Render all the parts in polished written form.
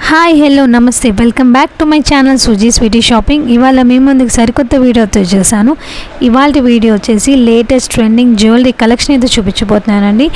Hi hello నమస్తే welcome back to my channel Suji sweety shopping. ఇవాళ మీ ముందుకు సరికొత్త వీడియోతో చేశాను. ఇవాళ వీడియో వచ్చేసి లేటెస్ట్ ట్రెండింగ్ జ్యువెలరీ కలెక్షన్ అయితే చూపించబోతున్నానండి.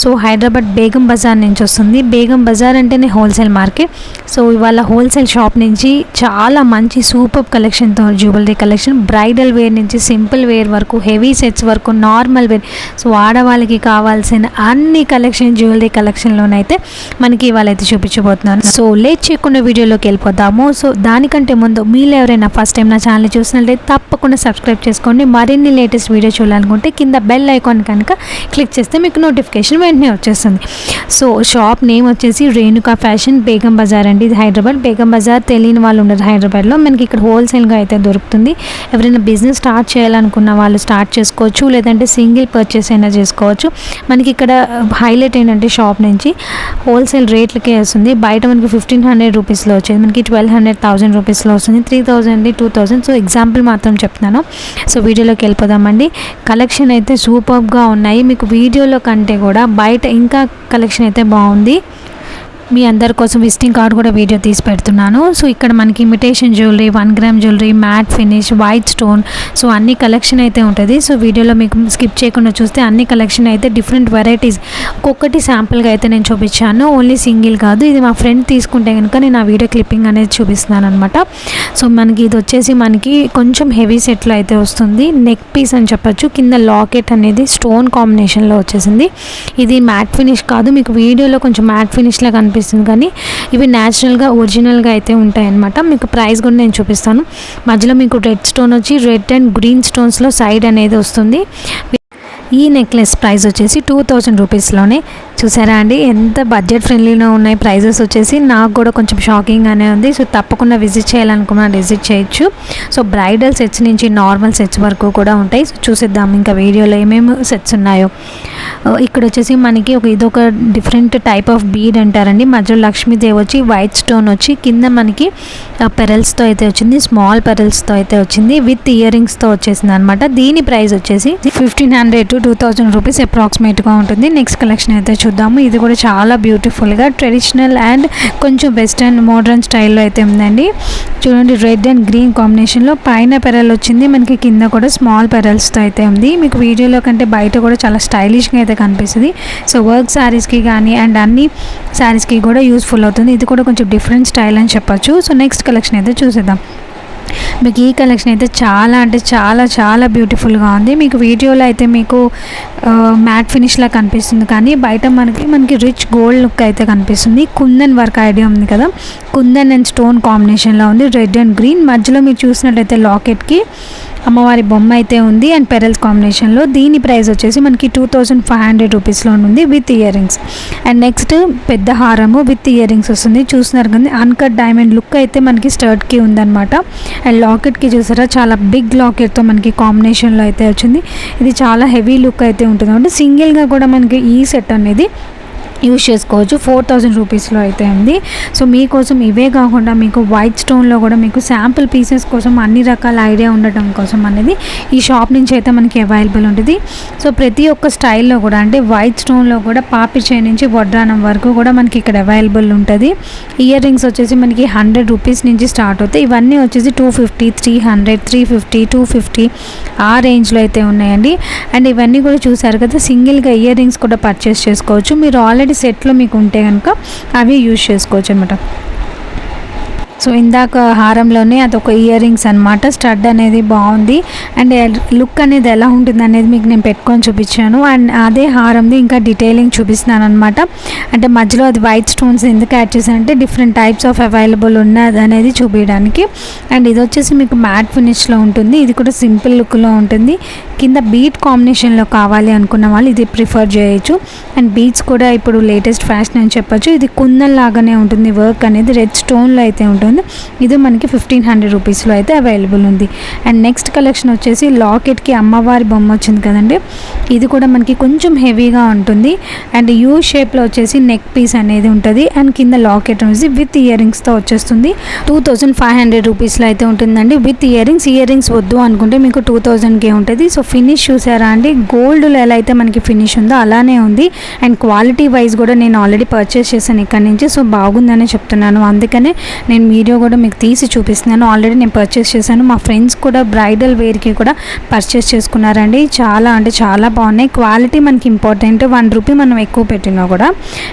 సో హైదరాబాద్ బేగం బజార్ నుంచి వస్తుంది. బేగం బజార్ అంటేనే హోల్సేల్ మార్కెట్. సో ఇవాళ హోల్సేల్ షాప్ నుంచి చాలా మంచి సూపర్ కలెక్షన్తో జ్యువెలరీ కలెక్షన్, బ్రైడల్ వేర్ నుంచి సింపుల్ వేర్ వరకు, హెవీ సెట్స్ వరకు, నార్మల్ వేర్, సో ఆడవాళ్ళకి కావాల్సిన అన్ని కలెక్షన్ జ్యువెలరీ కలెక్షన్లోనైతే మనకి ఇవాళ అయితే చూపించబోతున్నాను. సో లేట్ చేయకుండా వీడియోలోకి వెళ్ళిపోదాము. సో దానికంటే ముందు మీరు ఎవరైనా ఫస్ట్ టైం నా ఛానల్ చూసినట్లయితే తప్పకుండా సబ్స్క్రైబ్ చేసుకోండి. మరిన్ని లేటెస్ట్ వీడియో చూడాలనుకుంటే కింద బెల్ ఐకాన్ కనుక క్లిక్ చేస్తే మీకు నోటిఫికేషన్ వెంటనే వచ్చేస్తుంది. సో షాప్ నేమ్ వచ్చేసి రేణుకా ఫ్యాషన్, బేగం బజార్ అండి. ఇది హైదరాబాద్ బేగం బజార్. తెలియని వాళ్ళు ఉండరు హైదరాబాద్లో. మనకి ఇక్కడ హోల్సేల్గా అయితే దొరుకుతుంది. ఎవరైనా బిజినెస్ స్టార్ట్ చేయాలనుకున్న వాళ్ళు స్టార్ట్ చేసుకోవచ్చు, లేదంటే సింగిల్ పర్చేస్ అయినా చేసుకోవచ్చు. మనకి ఇక్కడ హైలైట్ ఏంటంటే షాప్ నుంచి హోల్సేల్ రేట్లకే వస్తుంది. బయట మనకి 1500 రూపీస్లో వచ్చేది మనకి 1200 1000 రూపీస్లో వస్తుంది, 3000 2000. సో ఎగ్జాంపుల్ మాత్రం చెప్తున్నాను. సో వీడియోలోకి వెళ్ళిపోదామండి. కలెక్షన్ అయితే సూపర్గా ఉన్నాయి. మీకు వీడియోలో కంటే కూడా బయట ఇంకా కలెక్షన్ అయితే బాగుంది. మీ అందరి కోసం విజిటింగ్ కార్డ్ కూడా వీడియో తీసి పెడుతున్నాను. సో ఇక్కడ మనకి imitation jewellery, 1 gram jewellery, matte finish, white stone, so అన్ని కలెక్షన్ అయితే ఉంటుంది. సో వీడియోలో మీకు స్కిప్ చేయకుండా చూస్తే అన్ని కలెక్షన్ అయితే డిఫరెంట్ వెరైటీస్ ఒక్కొక్కటి శాంపుల్గా అయితే నేను చూపించాను. ఓన్లీ సింగిల్ కాదు. ఇది మా ఫ్రెండ్ తీసుకుంటే కనుక నేను ఆ వీడియో క్లిప్పింగ్ అనేది చూపిస్తున్నాను అనమాట. సో మనకి ఇది వచ్చేసి మనకి కొంచెం హెవీ సెట్లో అయితే వస్తుంది. నెక్ పీస్ అని చెప్పచ్చు. కింద లాకెట్ అనేది స్టోన్ కాంబినేషన్లో వచ్చేసింది. ఇది మ్యాట్ ఫినిష్ కాదు, మీకు వీడియోలో కొంచెం మ్యాట్ ఫినిష్లా కనిపిస్తుంది, కానీ ఇవి న్యాచురల్గా ఒరిజినల్గా అయితే ఉంటాయన్నమాట. మీకు ప్రైస్ కూడా నేను చూపిస్తాను. మధ్యలో మీకు రెడ్ స్టోన్ వచ్చి రెడ్ అండ్ గ్రీన్ స్టోన్స్లో సైడ్ అనేది వస్తుంది. ఈ నెక్లెస్ ప్రైస్ వచ్చేసి 2000 రూపీస్లోనే. చూసారా అండి ఎంత బడ్జెట్ ఫ్రెండ్లీలో ఉన్నాయి ప్రైజెస్ వచ్చేసి. నాకు కూడా కొంచెం షాకింగ్గానే ఉంది. సో తప్పకుండా విజిట్ చేయాలనుకున్నా విజిట్ చేయొచ్చు. సో బ్రైడల్ సెట్స్ నుంచి నార్మల్ సెట్స్ వరకు కూడా ఉంటాయి. సో చూసిద్దాం ఇంకా వీడియోలో ఏమేమి సెట్స్ ఉన్నాయో. ఇక్కడ వచ్చేసి మనకి ఇదొక డిఫరెంట్ టైప్ ఆఫ్ బీడ్ అంటారండి. మధ్యలో లక్ష్మీదేవి వచ్చి వైట్ స్టోన్ వచ్చి కింద మనకి పెరల్స్తో అయితే వచ్చింది, స్మాల్ పెరల్స్తో అయితే వచ్చింది, విత్ ఇయర్ రింగ్స్తో వచ్చేసింది అనమాట. దీని ప్రైస్ వచ్చేసి 1500 to 2000 రూపీస్ అప్రాక్సిమేట్గా ఉంటుంది. నెక్స్ట్ కలెక్షన్ అయితే చూద్దాము. ఇది కూడా చాలా బ్యూటిఫుల్గా ట్రెడిషనల్ అండ్ కొంచెం వెస్టర్న్ మోడర్న్ స్టైల్లో అయితే ఉందండి. చూడండి రెడ్ అండ్ గ్రీన్ కాంబినేషన్లో పైన పెరల్ వచ్చింది, మనకి కింద కూడా స్మాల్ పెరల్స్తో అయితే ఉంది. మీకు వీడియోలో కంటే బయట కూడా చాలా స్టైలిష్గా అయితే కనిపిస్తుంది. సో వర్క్ శారీస్కి కానీ అండ్ అన్ని శారీస్కి కూడా యూస్ఫుల్ అవుతుంది. ఇది కూడా కొంచెం డిఫరెంట్ స్టైల్ అని చెప్పచ్చు. సో నెక్స్ట్ కలెక్షన్ అయితే చూసేద్దాం. మీకు ఈ కలెక్షన్ అయితే చాలా అంటే చాలా చాలా బ్యూటిఫుల్గా ఉంది. మీకు వీడియోలో అయితే మీకు మ్యాట్ ఫినిష్లా కనిపిస్తుంది, కానీ బయట మనకి రిచ్ గోల్డ్ లుక్ అయితే కనిపిస్తుంది. కుందన్ వర్క్ ఐడియా ఉంది కదా, కుందన్ అండ్ స్టోన్ కాంబినేషన్లో ఉంది, రెడ్ అండ్ గ్రీన్. మధ్యలో మీరు చూసినట్టయితే లాకెట్కి అమ్మవారి బొమ్మ అయితే ఉంది అండ్ పెరల్స్ కాంబినేషన్లో. దీని ప్రైస్ వచ్చేసి మనకి 2500 రూపీస్లో ఉంది with ear rings. And next పెద్ద హారము విత్ ఇయర్ రింగ్స్ వస్తుంది. చూస్తున్నారు కానీ అన్కట్ డైమండ్ లుక్ అయితే మనకి స్టర్ట్కి ఉందన్నమాట. అండ్ లాకెట్కి చూసారా చాలా బిగ్ లాకెట్తో మనకి కాంబినేషన్లో అయితే వచ్చింది. ఇది చాలా హెవీ లుక్ అయితే ఉంటుంది. అంటే సింగిల్గా కూడా మనకి ఈ సెట్ అనేది యూజ్ చేసుకోవచ్చు. 4000 రూపీస్లో అయితే ఉంది. సో మీకోసం ఇవే కాకుండా మీకు వైట్ స్టోన్లో కూడా మీకు శాంపుల్ పీసెస్ కోసం అన్ని రకాల ఐడియా ఉండటం కోసం అనేది ఈ షాప్ నుంచి అయితే మనకి అవైలబుల్ ఉంటుంది. సో ప్రతి ఒక్క స్టైల్లో కూడా అంటే వైట్ స్టోన్లో కూడా పాపి చైన్ నుంచి వడ్రానం వరకు కూడా మనకి ఇక్కడ అవైలబుల్ ఉంటుంది. ఇయర్ రింగ్స్ వచ్చేసి మనకి 100 రూపీస్ నుంచి స్టార్ట్ అవుతాయి. ఇవన్నీ వచ్చేసి 250 300 350 250 ఆ రేంజ్లో అయితే ఉన్నాయండి. అండ్ ఇవన్నీ కూడా చూసారు కదా, సింగిల్గా ఇయర్ రింగ్స్ కూడా పర్చేస్ చేసుకోవచ్చు. మీరు ఆల్రెడీ సెట్లో మీకు ఉంటే కనుక అవి యూజ్ చేసుకోవచ్చు అనమాట. సో ఇందాక హారంలోనే అదొక ఇయర్ రింగ్స్ అనమాట. స్టడ్ అనేది బాగుంది అండ్ లుక్ అనేది ఎలా ఉంటుంది అనేది మీకు నేను పెట్టుకొని చూపించాను. అండ్ అదే హారంది ఇంకా డీటెయిలింగ్ చూపిస్తున్నాను అనమాట. అంటే మధ్యలో అది వైట్ స్టోన్స్ ఎందుకు యాడ్ చేశానంటే డిఫరెంట్ టైప్స్ ఆఫ్ అవైలబుల్ ఉన్నది అనేది చూపించడానికి. అండ్ ఇది వచ్చేసి మీకు మ్యాట్ ఫినిష్లో ఉంటుంది. ఇది కూడా సింపుల్ లుక్లో ఉంటుంది. కింద బీట్ కాంబినేషన్లో కావాలి అనుకున్న వాళ్ళు ఇది ప్రిఫర్ చేయొచ్చు. అండ్ బీట్స్ కూడా ఇప్పుడు లేటెస్ట్ ఫ్యాషన్ అని చెప్పొచ్చు. ఇది కుందన్ లాగానే ఉంటుంది. వర్క్ అనేది రెడ్ స్టోన్లో అయితే ఉంటుంది. ఉంటుంది. ఇది మనకి 1500 రూపీస్లో అయితే అవైలబుల్ ఉంది. అండ్ నెక్స్ట్ కలెక్షన్ వచ్చేసి లాకెట్కి అమ్మవారి బొమ్మ వచ్చింది కదండి, ఇది కూడా మనకి కొంచెం హెవీగా ఉంటుంది. అండ్ యూ షేప్లో వచ్చేసి నెక్ పీస్ అనేది ఉంటుంది. అండ్ కింద లాకెట్ వచ్చేసి విత్ ఇయర్ రింగ్స్తో వచ్చేస్తుంది. 2500 రూపీస్లో అయితే ఉంటుందండి విత్ ఇయర్ రింగ్స్ వద్దు అనుకుంటే మీకు 2000కే ఉంటుంది. సో ఫినిష్ చూసారా అండి, గోల్డ్లో ఎలా అయితే మనకి ఫినిష్ ఉందో అలానే ఉంది. అండ్ క్వాలిటీ వైజ్ కూడా నేను ఆల్రెడీ పర్చేస్ చేశాను ఇక్కడ నుంచి. సో బాగుందని చెప్తున్నాను, అందుకనే నేను వీడియో కూడా మీకు తీసి చూపిస్తున్నాను. ఆల్రెడీ నేను పర్చేస్ చేశాను. మా ఫ్రెండ్స్ కూడా బ్రైడల్ వేర్కి కూడా పర్చేస్ చేసుకున్నారండి. చాలా అంటే చాలా బాగున్నాయి. క్వాలిటీ మనకి ఇంపార్టెంట్, 1 రూపీ మనం ఎక్కువ పెట్టినా కూడా.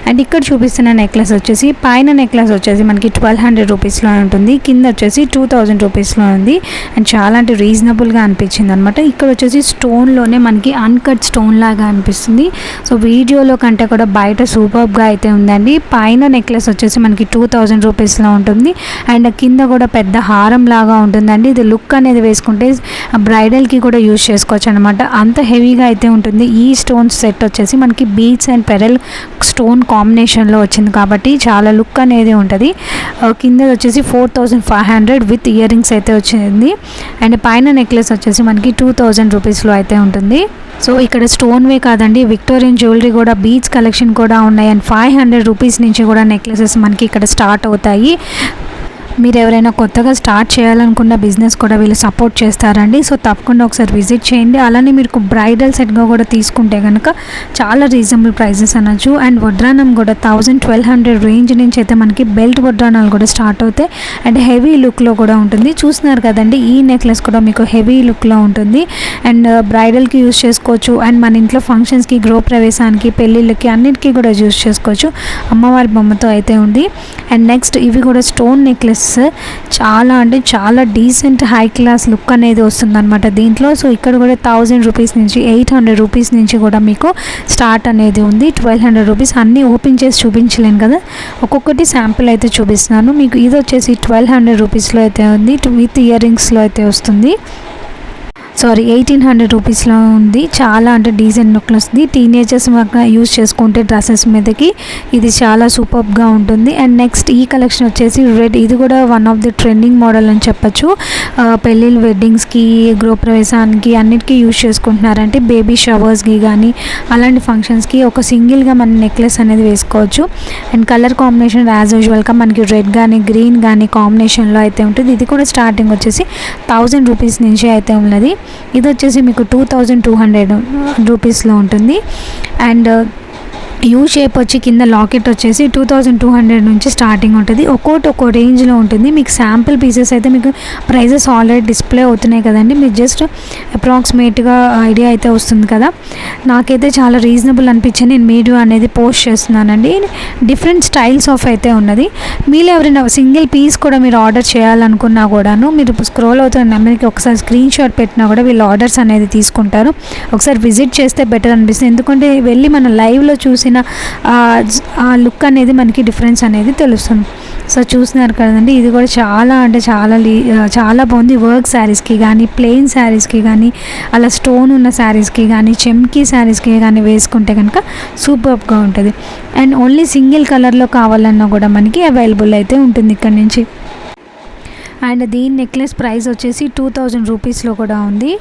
అండ్ ఇక్కడ చూపిస్తున్న నెక్లెస్ వచ్చేసి పైన నెక్లెస్ వచ్చేసి మనకి 1200 రూపీస్లో ఉంటుంది, కింద వచ్చేసి 2000 రూపీస్లో ఉంది. అండ్ చాలా అంటే రీజనబుల్గా అనిపించింది అనమాట. ఇక్కడ వచ్చేసి స్టోన్లోనే మనకి అన్కట్ స్టోన్ లాగా అనిపిస్తుంది. సో వీడియోలో కంటే కూడా బయట సూపర్గా అయితే ఉందండి. పైన నెక్లెస్ వచ్చేసి మనకి 2000 రూపీస్లో ఉంటుంది. అండ్ కింద కూడా పెద్ద హారం లాగా ఉంటుందండి. ఇది లుక్ అనేది వేసుకుంటే బ్రైడల్కి కూడా యూజ్ చేసుకోవచ్చు అనమాట, అంత హెవీగా అయితే ఉంటుంది. ఈ స్టోన్ సెట్ వచ్చేసి మనకి బీడ్స్ అండ్ పెరల్ స్టోన్ కాంబినేషన్లో వచ్చింది కాబట్టి చాలా లుక్ అనేది ఉంటుంది. కింద వచ్చేసి 4500 విత్ ఇయర్ రింగ్స్ అయితే వచ్చింది. అండ్ పైన నెక్లెస్ వచ్చేసి మనకి 2000 రూపీస్లో అయితే ఉంటుంది. సో ఇక్కడ స్టోన్వే కాదండి, విక్టోరియన్ జ్యువెలరీ కూడా, బీడ్స్ కలెక్షన్ కూడా ఉన్నాయి. అండ్ 500 రూపీస్ నుంచి కూడా నెక్లెసెస్ మనకి ఇక్కడ స్టార్ట్ అవుతాయి. మీరు ఎవరైనా కొత్తగా స్టార్ట్ చేయాలనుకున్న బిజినెస్ కూడా వీళ్ళు సపోర్ట్ చేస్తారండి. సో తప్పకుండా ఒకసారి విజిట్ చేయండి. అలానే మీరు బ్రైడల్ సెట్గా కూడా తీసుకుంటే కనుక చాలా రీజనబుల్ ప్రైజెస్ అనొచ్చు. అండ్ వడ్రానం కూడా 1000-1200 రేంజ్ నుంచి అయితే మనకి బెల్ట్ వడ్రానాలు కూడా స్టార్ట్ అవుతాయి. అండ్ హెవీ లుక్లో కూడా ఉంటుంది. చూస్తున్నారు కదండి, ఈ నెక్లెస్ కూడా మీకు హెవీ లుక్లో ఉంటుంది. అండ్ బ్రైడల్కి యూజ్ చేసుకోవచ్చు. అండ్ మన ఇంట్లో ఫంక్షన్స్కి, గృహప్రవేశానికి, పెళ్ళిళ్ళకి అన్నిటికీ కూడా యూజ్ చేసుకోవచ్చు. అమ్మవారి బొమ్మతో అయితే ఉంది. అండ్ నెక్స్ట్ ఇవి కూడా స్టోన్ నెక్లెస్, చాలా అంటే చాలా డీసెంట్ హై క్లాస్ లుక్ అనేది వస్తుందన్నమాట దీంట్లో. సో ఇక్కడ కూడా 1000 రూపీస్ నుంచి 800 రూపీస్ నుంచి కూడా మీకు స్టార్ట్ అనేది ఉంది. 1200 రూపీస్ అన్నీ ఓపెన్ చేసి చూపించలేను కదా, ఒక్కొక్కటి శాంపుల్ అయితే చూపిస్తున్నాను మీకు. ఇది వచ్చేసి 1200 రూపీస్లో అయితే ఉంది, విత్ ఇయర్ రింగ్స్లో అయితే వస్తుంది. 1800 రూపీస్లో ఉంది. చాలా అంటే డీసెంట్ లుక్ వస్తుంది. టీనేజర్స్ యూజ్ చేసుకుంటే డ్రెస్సెస్ మీదకి ఇది చాలా సూపర్గా ఉంటుంది. అండ్ నెక్స్ట్ ఈ కలెక్షన్ వచ్చేసి రెడ్, ఇది కూడా one of the trending model అని చెప్పచ్చు. పెళ్ళిళ్ళు, వెడ్డింగ్స్కి, గృహప్రవేశానికి అన్నిటికీ యూజ్ చేసుకుంటున్నారంటే, బేబీ షవర్స్కి కానీ అలాంటి ఫంక్షన్స్కి ఒక సింగిల్గా మన నెక్లెస్ అనేది వేసుకోవచ్చు. అండ్ కలర్ కాంబినేషన్ యాజ్ యూజువల్గా మనకి రెడ్ కానీ గ్రీన్ కానీ కాంబినేషన్లో అయితే ఉంటుంది. ఇది కూడా స్టార్టింగ్ వచ్చేసి 1000 రూపీస్ నుంచి అయితే ఉన్నది. ఇది వచ్చేసి మీకు 2200 రూపీస్లో ఉంటుంది. అండ్ యూ షేప్ వచ్చి కింద లాకెట్ వచ్చేసి 2200 నుంచి స్టార్టింగ్ ఉంటుంది. ఒక్కో రేంజ్లో ఉంటుంది. మీకు శాంపుల్ పీసెస్ అయితే మీకు ప్రైజెస్ ఆల్రెడీ డిస్ప్లే అవుతున్నాయి కదండి, మీరు జస్ట్ అప్రాక్సిమేట్గా ఐడియా అయితే వస్తుంది కదా. నాకైతే చాలా రీజనబుల్ అనిపించి నేను వీడియో అనేది పోస్ట్ చేస్తున్నానండి. డిఫరెంట్ స్టైల్స్ ఆఫ్ అయితే ఉన్నది. మీలో ఎవరైనా సింగిల్ పీస్ కూడా మీరు ఆర్డర్ చేయాలనుకున్నా కూడాను మీరు స్క్రోల్ అవుతున్న నెంబర్కి ఒకసారి స్క్రీన్ షాట్ పెట్టినా కూడా వీళ్ళు ఆర్డర్స్ అనేది తీసుకుంటారు. ఒకసారి విజిట్ చేస్తే బెటర్ అనిపిస్తుంది, ఎందుకంటే వెళ్ళి మన లైవ్లో చూసి ఆ లుక్ అనేది మనకి డిఫరెన్స్ అనేది తెలుస్తుంది. సో చూస్తున్నారు కదండి, ఇది కూడా చాలా అంటే చాలా బాగుంది. వర్క్ శారీస్కి కానీ, ప్లెయిన్ శారీస్కి కానీ, అలా స్టోన్ ఉన్న శారీస్కి కానీ, చెమ్కీ శారీస్కి కానీ వేసుకుంటే కనుక సూపర్గా ఉంటుంది. అండ్ ఓన్లీ సింగిల్ కలర్లో కావాలన్నా కూడా మనకి అవైలబుల్ అయితే ఉంటుంది ఇక్కడ నుంచి. అండ్ దీని నెక్లెస్ ప్రైస్ వచ్చేసి 2000 రూపీస్లో కూడా ఉంది.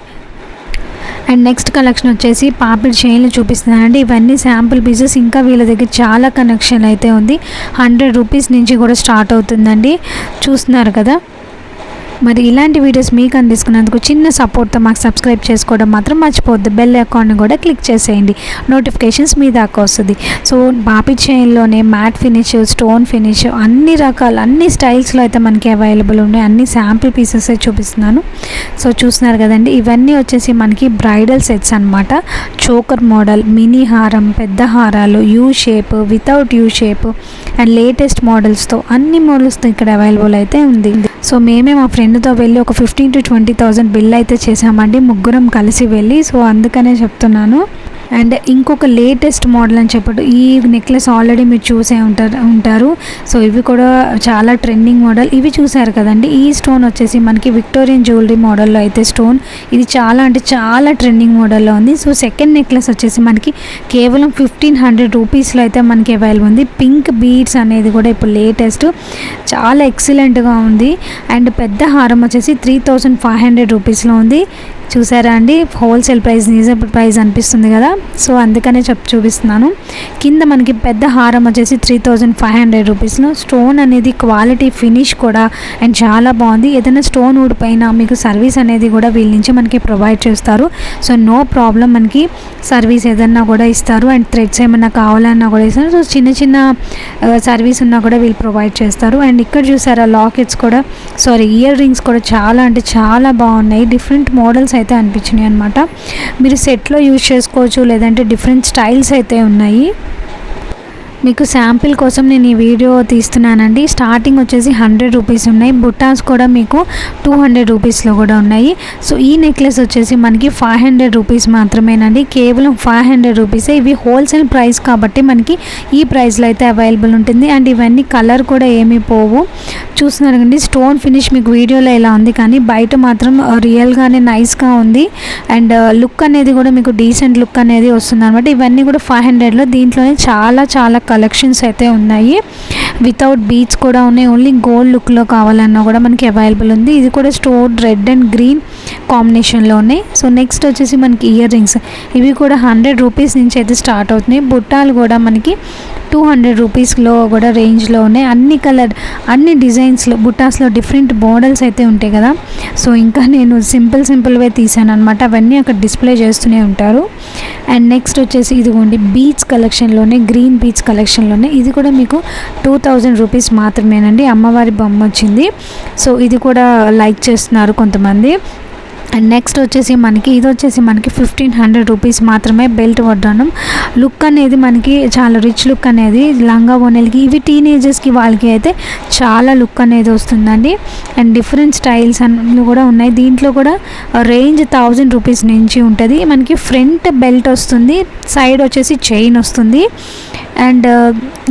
అండ్ నెక్స్ట్ కలెక్షన్ వచ్చేసి పాపిడి చైన్లు చూపిస్తున్నానండి. ఇవన్నీ శాంపుల్ పీసెస్. ఇంకా వీళ్ళ దగ్గర చాలా కలెక్షన్ అయితే ఉంది. 100 రూపీస్ నుంచి కూడా స్టార్ట్ అవుతుందండి. చూస్తున్నారు కదా. మరి ఇలాంటి వీడియోస్ మీకు అందిస్తున్నందుకు చిన్న సపోర్ట్తో మాకు సబ్స్క్రైబ్ చేసుకోవడం మాత్రం మర్చిపోవద్దు. బెల్ అకౌంట్ని కూడా క్లిక్ చేసేయండి, నోటిఫికేషన్స్ మీ దాకా వస్తుంది. సో బాపి చైన్లోనే మ్యాట్ ఫినిష్, స్టోన్ ఫినిష్, అన్ని రకాల అన్ని స్టైల్స్లో అయితే మనకి అవైలబుల్ ఉన్నాయి. అన్ని శాంపుల్ పీసెస్ చూపిస్తున్నాను. సో చూస్తున్నారు కదండి, ఇవన్నీ వచ్చేసి మనకి బ్రైడల్ సెట్స్ అనమాట. చోకర్ మోడల్, మినీ హారం, పెద్ద హారాలు, U shape, without U shape and latest మోడల్స్తో అన్ని మోడల్స్తో ఇక్కడ అవైలబుల్ అయితే ఉంది. సో మేమే మా ఫ్రెండ్తో వెళ్ళి ఒక 15,000 to 20,000 బిల్ అయితే చేసామండి, ముగ్గురం కలిసి వెళ్ళి. సో అందుకనే చెప్తున్నాను. అండ్ ఇంకొక లేటెస్ట్ మోడల్ అని చెప్పట్టు ఈ నెక్లెస్ ఆల్రెడీ మీరు చూసే ఉంటారు. సో ఇవి కూడా చాలా ట్రెండింగ్ మోడల్. ఇవి చూసారు కదండి. ఈ స్టోన్ వచ్చేసి మనకి విక్టోరియన్ జ్యువెలరీ మోడల్లో అయితే స్టోన్ ఇది చాలా అంటే చాలా ట్రెండింగ్ మోడల్లో ఉంది. సో సెకండ్ నెక్లెస్ వచ్చేసి మనకి కేవలం 1500 రూపీస్లో అయితే మనకి అవైలబుల్ ఉంది. పింక్ బీడ్స్ అనేది కూడా ఇప్పుడు లేటెస్ట్, చాలా ఎక్సలెంట్గా ఉంది. అండ్ పెద్ద హారం వచ్చేసి 3500 రూపీస్లో ఉంది. చూసారా అండి, హోల్సేల్ ప్రైస్ రీజనబుల్ ప్రైస్ అనిపిస్తుంది కదా. సో అందుకనే చూపిస్తున్నాను. కింద మనకి పెద్ద హారం వచ్చేసి 3500 రూపీస్లో. స్టోన్ అనేది క్వాలిటీ ఫినిష్ కూడా అండ్ చాలా బాగుంది. ఏదైనా స్టోన్ ఊడిపోయినా మీకు సర్వీస్ అనేది కూడా వీళ్ళ నుంచి మనకి ప్రొవైడ్ చేస్తారు. సో నో ప్రాబ్లం, మనకి సర్వీస్ ఏదన్నా కూడా ఇస్తారు. అండ్ థ్రెడ్స్ ఏమన్నా కావాలన్నా కూడా ఇస్తారు. సో చిన్న చిన్న సర్వీస్ ఉన్నా కూడా వీళ్ళు ప్రొవైడ్ చేస్తారు. అండ్ ఇక్కడ చూసారా లాకెట్స్ కూడా ఇయర్ రింగ్స్ కూడా చాలా అంటే చాలా బాగున్నాయి. డిఫరెంట్ మోడల్స్ అయితే అనిపించినాయి అనమాట. మీరు సెట్లో యూజ్ చేసుకోవచ్చు, లేదంటే డిఫరెంట్ స్టైల్స్ అయితే ఉన్నాయి. మీకు శాంపిల్ కోసం నేను ఈ వీడియో తీస్తున్నానండి. స్టార్టింగ్ వచ్చేసి 100 రూపీస్ ఉన్నాయి. బుట్టాస్ కూడా మీకు 200 రూపీస్లో కూడా ఉన్నాయి. సో ఈ నెక్లెస్ వచ్చేసి మనకి 500 రూపీస్ మాత్రమేనండి. కేవలం 500 రూపీసే. ఇవి హోల్సేల్ ప్రైస్ కాబట్టి మనకి ఈ ప్రైస్లో అయితే అవైలబుల్ ఉంటుంది. అండ్ ఇవన్నీ కలర్ కూడా ఏమీ పోవు. చూస్తున్నారు కండి, స్టోన్ ఫినిష్ మీకు వీడియోలో ఇలా ఉంది, కానీ బయట మాత్రం రియల్గానే నైస్గా ఉంది. అండ్ లుక్ అనేది కూడా మీకు డీసెంట్ లుక్ అనేది వస్తుంది అనమాట. ఇవన్నీ కూడా 500లో. దీంట్లోనే చాలా చాలా కలెక్షన్స్ అయితే ఉన్నాయి. వితౌట్ బీడ్స్ కూడా ఉన్నాయి. ఓన్లీ గోల్డ్ లుక్లో కావాలన్నా కూడా మనకి అవైలబుల్ ఉంది. ఇది కూడా స్టోన్ రెడ్ అండ్ గ్రీన్ కాంబినేషన్లో ఉన్నాయి. సో నెక్స్ట్ వచ్చేసి మనకి ఇయర్ రింగ్స్. ఇవి కూడా 100 రూపీస్ నుంచి అయితే స్టార్ట్ అవుతున్నాయి. బుట్టాలు కూడా మనకి 200 రూపీస్లో కూడా రేంజ్లో ఉన్నాయి. అన్ని కలర్ అన్ని డిజైన్స్లో బుట్టాస్లో డిఫరెంట్ మోడల్స్ అయితే ఉంటాయి కదా. సో ఇంకా నేను సింపుల్వే తీసాను అనమాట. అవన్నీ అక్కడ డిస్ప్లే చేస్తూనే ఉంటారు. అండ్ నెక్స్ట్ వచ్చేసి ఇదిగోండి బీచ్ కలెక్షన్లోనే, గ్రీన్ బీచ్ కలెక్షన్లోనే. ఇది కూడా మీకు 2000 రూపీస్ మాత్రమేనండి. అమ్మవారి బొమ్మ వచ్చింది. సో ఇది కూడా లైక్ చేస్తున్నారు కొంతమంది. అండ్ నెక్స్ట్ వచ్చేసి మనకి ఇది వచ్చేసి మనకి 1500 రూపీస్ మాత్రమే. బెల్ట్ వడ్డానం లుక్ అనేది మనకి చాలా రిచ్ లుక్ అనేది లంగా ఓనెలకి, ఇవి టీనేజర్స్కి వాళ్ళకి అయితే చాలా లుక్ అనేది వస్తుందండి. అండ్ డిఫరెంట్ స్టైల్స్ అన్నీ కూడా ఉన్నాయి. దీంట్లో కూడా రేంజ్ 1000 రూపీస్ నుంచి ఉంటుంది. మనకి ఫ్రంట్ బెల్ట్ వస్తుంది, సైడ్ వచ్చేసి చైన్ వస్తుంది. అండ్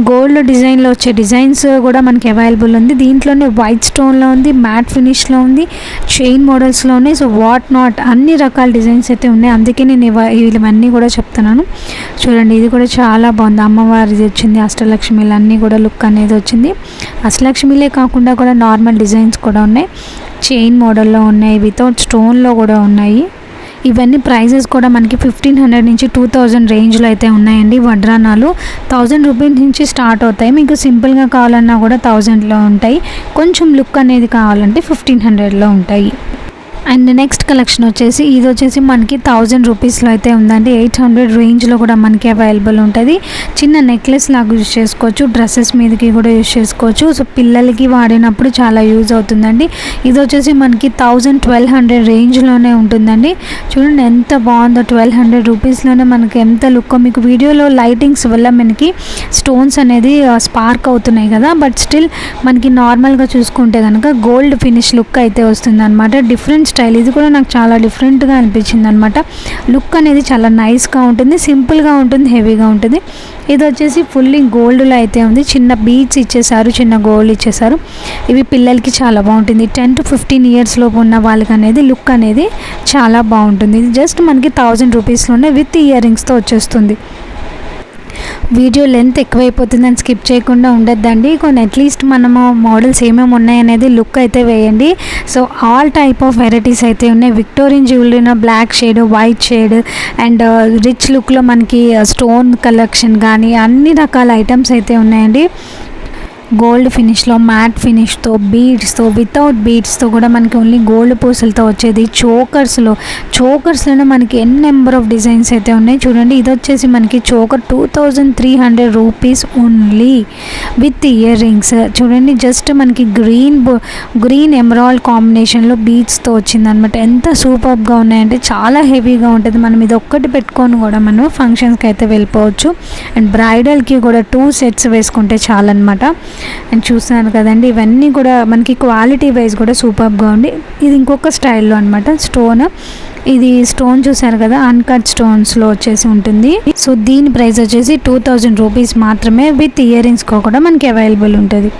గోల్డ్ డిజైన్లో వచ్చే డిజైన్స్ కూడా మనకి అవైలబుల్ ఉంది. దీంట్లోనే వైట్ స్టోన్లో ఉంది, మ్యాట్ ఫినిష్లో ఉంది, చైన్ మోడల్స్లో ఉన్నాయి. సో వాట్ నాట్ అన్ని రకాల డిజైన్స్ అయితే ఉన్నాయి. అందుకే నేను ఇవన్నీ కూడా చెప్తున్నాను. చూడండి, ఇది కూడా చాలా బాగుంది. అమ్మవారిది వచ్చింది, అష్టలక్ష్మిలు అన్నీ కూడా లుక్ అనేది వచ్చింది. అష్టలక్ష్మిలే కాకుండా కూడా నార్మల్ డిజైన్స్ కూడా ఉన్నాయి. చైన్ మోడల్లో ఉన్నాయి, వితౌట్ స్టోన్లో కూడా ఉన్నాయి. ఇవన్నీ ప్రైజెస్ కూడా మనకి 1500 నుంచి 2000 రేంజ్లో అయితే ఉన్నాయండి. వడ్రానాలు 1000 రూపీస్ నుంచి స్టార్ట్ అవుతాయి. మీకు సింపుల్గా కావాలన్నా కూడా 1000లో ఉంటాయి. కొంచెం లుక్ అనేది కావాలంటే 1500లో ఉంటాయి. అండ్ నెక్స్ట్ కలెక్షన్ వచ్చేసి ఇది వచ్చేసి మనకి 1000 రూపీస్లో అయితే ఉందండి. 800 రేంజ్లో కూడా మనకి అవైలబుల్ ఉంటుంది. చిన్న నెక్లెస్ లాగా యూజ్ చేసుకోవచ్చు, డ్రెస్సెస్ మీదకి కూడా యూజ్ చేసుకోవచ్చు. సో పిల్లలకి వాడినప్పుడు చాలా యూజ్ అవుతుందండి. ఇది వచ్చేసి మనకి 1200 రేంజ్లోనే ఉంటుందండి. చూడండి ఎంత బాగుందో. 1200 రూపీస్లోనే మనకి ఎంత లుక్. మీకు వీడియోలో లైటింగ్స్ వల్ల మనకి స్టోన్స్ అనేది స్పార్క్ అవుతున్నాయి కదా, బట్ స్టిల్ మనకి నార్మల్గా చూసుకుంటే కనుక గోల్డ్ ఫినిష్ లుక్ అయితే వస్తుంది అనమాట. Different style. ఇది కూడా నాకు చాలా డిఫరెంట్గా అనిపించింది అనమాట. లుక్ అనేది చాలా నైస్గా ఉంటుంది, సింపుల్గా ఉంటుంది, హెవీగా ఉంటుంది. ఇది వచ్చేసి ఫుల్లీ గోల్డ్లో అయితే ఉంది. చిన్న బీడ్స్ ఇచ్చేసారు, చిన్న గోల్డ్ ఇచ్చేసారు. ఇవి పిల్లలకి చాలా బాగుంటుంది. 10 to 15 ఇయర్స్ లోపు ఉన్న వాళ్ళకి అనేది లుక్ అనేది చాలా బాగుంటుంది. ఇది జస్ట్ మనకి 1000 రూపీస్లోనే విత్ ఇయర్ రింగ్స్తో వచ్చేస్తుంది. వీడియో లెంత్ ఎక్కువైపోతుందని స్కిప్ చేయకుండా ఉండొద్దండి. కొన్ని అట్లీస్ట్ మనము మోడల్స్ ఏమేమి ఉన్నాయనేది లుక్ అయితే వేయండి. So all type of varieties అయితే ఉన్నాయి. విక్టోరియన్ జ్యువెలరీలో black shade, white shade and rich లుక్లో మనకి స్టోన్ కలెక్షన్ కానీ అన్ని రకాల ఐటమ్స్ అయితే ఉన్నాయండి. గోల్డ్ ఫినిష్లో, మ్యాట్ ఫినిష్తో, బీడ్స్తో, వితౌట్ బీడ్స్తో కూడా మనకి ఓన్లీ గోల్డ్ పూసలతో వచ్చేది. చోకర్స్లోనే మనకి నెంబర్ ఆఫ్ డిజైన్స్ అయితే ఉన్నాయి. చూడండి, ఇది వచ్చేసి మనకి choker 2300 rupees only with ear rings. చూడండి, జస్ట్ మనకి గ్రీన్ ఎమరాల్డ్ కాంబినేషన్లో బీడ్స్తో వచ్చిందనమాట. ఎంత సూపర్గా ఉన్నాయంటే చాలా హెవీగా ఉంటుంది. మనం ఇది ఒక్కటి పెట్టుకొని కూడా మనం ఫంక్షన్స్కి అయితే వెళ్ళిపోవచ్చు. అండ్ బ్రైడల్కి కూడా 2 సెట్స్ వేసుకుంటే చాలన్నమాట. అండ్ చూస్తున్నారు కదండి, ఇవన్నీ కూడా మనకి క్వాలిటీ వైజ్ కూడా సూపర్గా ఉంది. ఇది ఇంకొక స్టైల్లో అనమాట. స్టోన్ ఇది స్టోన్ చూసారు కదా, అన్కట్ స్టోన్స్లో వచ్చేసి ఉంటుంది. సో దీని ప్రైస్ వచ్చేసి 2000 రూపీస్ మాత్రమే, విత్ ఇయర్ రింగ్స్ కూడా మనకి అవైలబుల్ ఉంటుంది.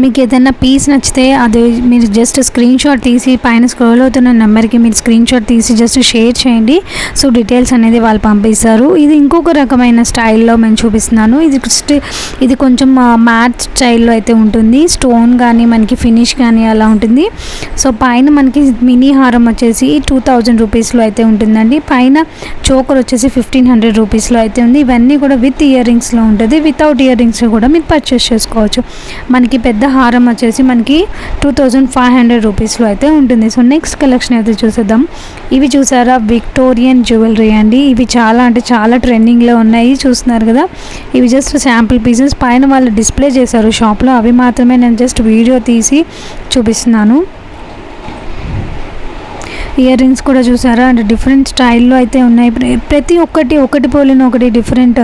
మీకు ఏదైనా పీస్ నచ్చితే అది మీరు జస్ట్ స్క్రీన్ షాట్ తీసి పైన స్క్రోల్ అవుతున్న నెంబర్కి మీరు స్క్రీన్ షాట్ తీసి జస్ట్ షేర్ చేయండి. సో డీటెయిల్స్ అనేది వాళ్ళు పంపిస్తారు. ఇది ఇంకొక రకమైన స్టైల్లో నేను చూపిస్తున్నాను. ఇది కొంచెం మ్యాట్ స్టైల్లో అయితే ఉంటుంది. స్టోన్ కానీ మనకి ఫినిష్ కానీ అలా ఉంటుంది. సో పైన మనకి మినీ హారం వచ్చేసి 2000 రూపీస్లో అయితే ఉంటుందండి. పైన చోకర్ వచ్చేసి 1500 రూపీస్లో అయితే ఉంది. ఇవన్నీ కూడా విత్ ఇయర్ రింగ్స్లో ఉంటుంది. వితౌట్ ఇయర్ రింగ్స్ కూడా మీరు పర్చేస్ చేసుకోవచ్చు. మనకి పెద్ద హారం వచ్చేసి మనకి 2500 రూపీస్లో అయితే ఉంటుంది. సో నెక్స్ట్ కలెక్షన్ అయితే చూసేద్దాం. ఇవి చూసారా, విక్టోరియన్ జ్యువెలరీ అండి. ఇవి చాలా అంటే చాలా ట్రెండింగ్లో ఉన్నాయి, చూస్తున్నారు కదా. ఇవి జస్ట్ శాంపుల్ పీసెస్ పైన వాళ్ళు డిస్ప్లే చేశారు షాప్లో, అవి మాత్రమే నేను జస్ట్ వీడియో తీసి చూపిస్తున్నాను. ఇయర్ రింగ్స్ కూడా చూసారా, అంటే డిఫరెంట్ స్టైల్లో అయితే ఉన్నాయి. ప్రతి ఒకటి పోలిన ఒకటి డిఫరెంట్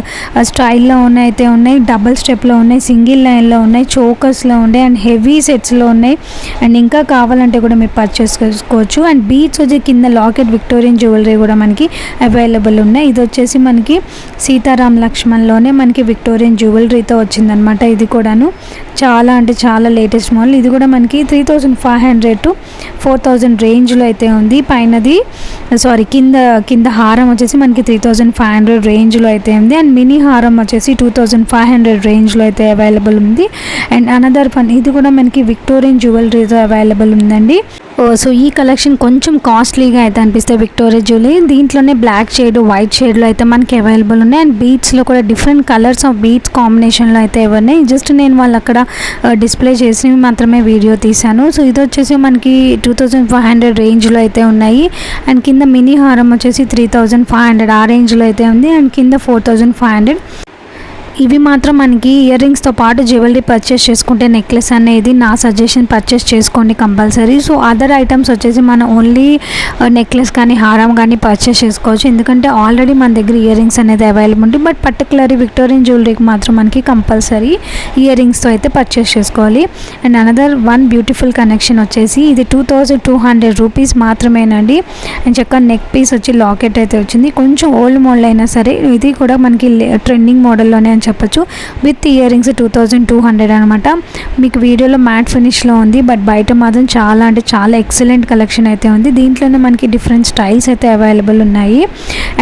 స్టైల్లో అయితే ఉన్నాయి. డబల్ స్టెప్లో ఉన్నాయి, సింగిల్ లైన్లో ఉన్నాయి, చోకర్స్లో ఉన్నాయి, అండ్ హెవీ సెట్స్లో ఉన్నాయి. అండ్ ఇంకా కావాలంటే కూడా మీరు పర్చేస్ చేసుకోవచ్చు. అండ్ బీట్స్ వచ్చి కింద లాకెట్ విక్టోరియన్ జ్యువెలరీ కూడా మనకి అవైలబుల్ ఉన్నాయి. ఇది వచ్చేసి మనకి సీతారాం లక్ష్మణ్లోనే మనకి విక్టోరియన్ జ్యువెలరీతో వచ్చిందనమాట. ఇది కూడాను చాలా అంటే చాలా లేటెస్ట్ మోడల్. ఇది కూడా మనకి 3500 to 4000 రేంజ్లో అయితే ఉంది. పైనది కింద హారం వచ్చేసి మనకి 3500 రేంజ్లో అయితే ఉంది. అండ్ మినీ హారం వచ్చేసి 2500 రేంజ్లో అయితే అవైలబుల్ ఉంది. అండ్ అనదర్ వన్, ఇది కూడా మనకి విక్టోరియన్ జ్యువెలరీతో అవైలబుల్ ఉందండి. సో ఈ కలెక్షన్ కొంచెం కాస్ట్లీగా అయితే అనిపిస్తాయి విక్టోరియా జ్యువెలరీ. దీంట్లోనే బ్లాక్ షేడ్, వైట్ షేడ్లో అయితే మనకి అవైలబుల్ ఉన్నాయి. అండ్ బీట్స్లో కూడా డిఫరెంట్ కలర్స్ ఆఫ్ బీట్స్ కాంబినేషన్లో అయితే ఉన్నాయి. జస్ట్ నేను వాళ్ళు అక్కడ డిస్ప్లే చేసి మాత్రమే వీడియో తీశాను. సో ఇది వచ్చేసి మనకి 2500 రేంజ్లో అయితే ఉన్నాయి. అండ్ కింద మినీ హారం వచ్చేసి 3500 ఆ రేంజ్లో అయితే ఉంది. అండ్ కింద 4500. ఇవి మాత్రం మనకి ఇయర్ రింగ్స్తో పాటు జ్యువెలరీ పర్చేస్ చేసుకుంటే నెక్లెస్ అనేది నా సజెషన్, పర్చేస్ చేసుకోండి కంపల్సరీ. సో అదర్ ఐటమ్స్ వచ్చేసి మనం ఓన్లీ నెక్లెస్ కానీ హారం కానీ పర్చేస్ చేసుకోవచ్చు, ఎందుకంటే ఆల్రెడీ మన దగ్గర ఇయర్ రింగ్స్ అనేది అవైలబుల్ ఉంటుంది. బట్ పర్టికులర్లీ విక్టోరియన్ జ్యువెలరీకి మాత్రం మనకి కంపల్సరీ ఇయర్ రింగ్స్తో అయితే పర్చేస్ చేసుకోవాలి. And another one beautiful connection వచ్చేసి ఇది 2200 రూపీస్ మాత్రమేనండి. అండ్ చక్కగా నెక్ పీస్ వచ్చి లాకెట్ అయితే వచ్చింది. కొంచెం ఓల్డ్ మోడల్ అయినా సరే ఇది కూడా మనకి ట్రెండింగ్ మోడల్లోనే అని చెప్పొచ్చు. విత్ ఇయర్ రింగ్స్ 2200 అనమాట. మీకు వీడియోలో మ్యాట్ ఫినిష్లో ఉంది, బట్ బయట మాత్రం చాలా అంటే చాలా ఎక్సలెంట్ కలెక్షన్ అయితే ఉంది. దీంట్లోనే మనకి డిఫరెంట్ స్టైల్స్ అయితే అవైలబుల్ ఉన్నాయి.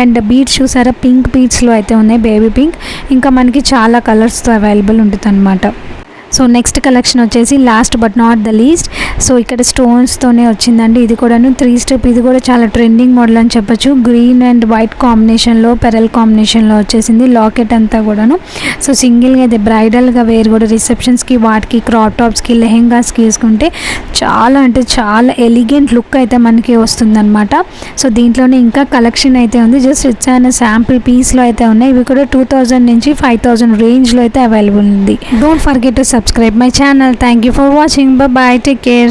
అండ్ బీడ్స్ చూసారా, పింక్ బీడ్స్లో అయితే ఉన్నాయి, బేబీ పింక్. ఇంకా మనకి చాలా కలర్స్తో అవైలబుల్ ఉంటుంది అనమాట. సో నెక్స్ట్ కలెక్షన్ వచ్చేసి last but not the least. So ఇక్కడ స్టోన్స్తోనే వచ్చిందండి. ఇది కూడాను 3 స్టెప్. ఇది కూడా చాలా ట్రెండింగ్ మోడల్ అని చెప్పొచ్చు. గ్రీన్ అండ్ వైట్ కాంబినేషన్లో, పెరల్ కాంబినేషన్లో వచ్చేసింది లాకెట్ అంతా కూడాను. సో సింగిల్గా అయితే బ్రైడల్గా వేరు కూడా రిసెప్షన్స్కి, వాటికి క్రాప్ టాప్స్కి, లెహెంగాస్కి వేసుకుంటే చాలా అంటే చాలా ఎలిగెంట్ లుక్ అయితే మనకి వస్తుందన్నమాట. సో దీంట్లోనే ఇంకా కలెక్షన్ అయితే ఉంది. జస్ట్ ఇచ్చిన శాంపుల్ పీస్లో అయితే ఉన్నాయి. ఇవి కూడా 2000 నుంచి 5000 రేంజ్లో అయితే అవైలబుల్ ఉంది. Don't forget to subscribe my channel. Thank you for watching. Bye bye. Take care.